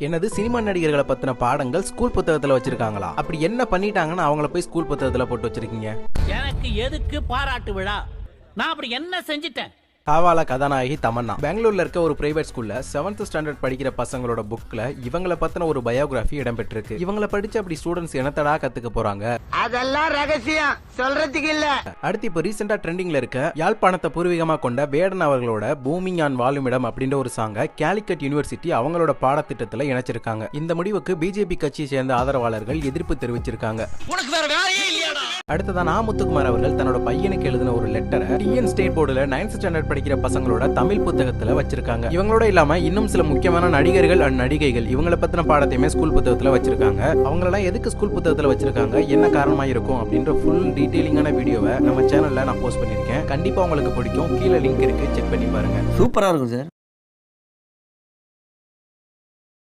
என்னது சினிமா நடிகர்களை பத்தின பாடங்கள் ஸ்கூல் புத்தகத்துல வச்சிருக்காங்களா? அப்படி என்ன பண்ணிட்டாங்கன்னு அவங்கள போய் ஸ்கூல் புத்தகத்துல போட்டு வச்சிருக்கீங்க? எனக்கு எதுக்கு பாராட்டு விழா? நான் அப்படி என்ன செஞ்சிட்டேன்? காவால கதாநாயகி தமன்னா பெங்களூர்ல இருக்க ஒரு பிரைவேட் ஸ்கூல்ல 7th ஸ்டாண்டர்ட் படிக்கிற பசங்களோட புக்ல இவங்கள பத்தின ஒரு பயோகிராஃபி இடம்பெற்றிருக்கு. இவங்கள படிச்சு அப்படி ஸ்டூடெண்ட்ஸ் என்னத்தடா கத்துக்க போறாங்க? அதெல்லாம் ரகசியம் சொல்றதுக்கு இல்ல. அடுத்து இப்ப ரீசெண்டா ட்ரெண்டிங்ல இருக்க யாழ்ப்பாணத்தை பூர்வீகமா கொண்ட வேடன் அவர்களோட பூமிங் ஆன் வாழுமிடம் அப்படின்ற ஒரு சாங்க கேலிக்கட் யூனிவர்சிட்டி அவங்களோட பாடத்திட்டத்துல இணைச்சிருக்காங்க. இந்த முடிவுக்கு பிஜேபி கட்சியை சேர்ந்த ஆதரவாளர்கள் எதிர்ப்பு தெரிவிச்சிருக்காங்க. அடுத்ததான் முத்துக்குமார் அவர்கள் தன்னோட பையனுக்கு எழுதின ஒரு லெட்டரை டிஎன் ஸ்டேட் போர்டுல 9th ஸ்டாண்டர்ட் படிக்கிற பசங்களோட தமிழ் புத்தகத்துல வச்சிருக்காங்க. இவங்களோட இல்லாம இன்னும் சில முக்கியமான நடிகர்கள் அண்ட் நடிகைகள் இவங்கள பத்தின பாடத்தையுமே ஸ்கூல் புத்தகத்துல வச்சிருக்காங்க. அவங்களெல்லாம் எதுக்கு ஸ்கூல் புத்தகத்துல வச்சிருக்காங்க, என்ன காரணமா இருக்கும் அப்படின்ற ஃபுல் டீடைலிங்கான வீடியோவை நம்ம சேனல்ல நான் போஸ்ட் பண்ணிருக்கேன். கண்டிப்பா உங்களுக்கு பிடிக்கும். கீழே லிங்க் இருக்கு, செக் பண்ணி பாருங்க. சூப்பரா இருக்கும் சார்.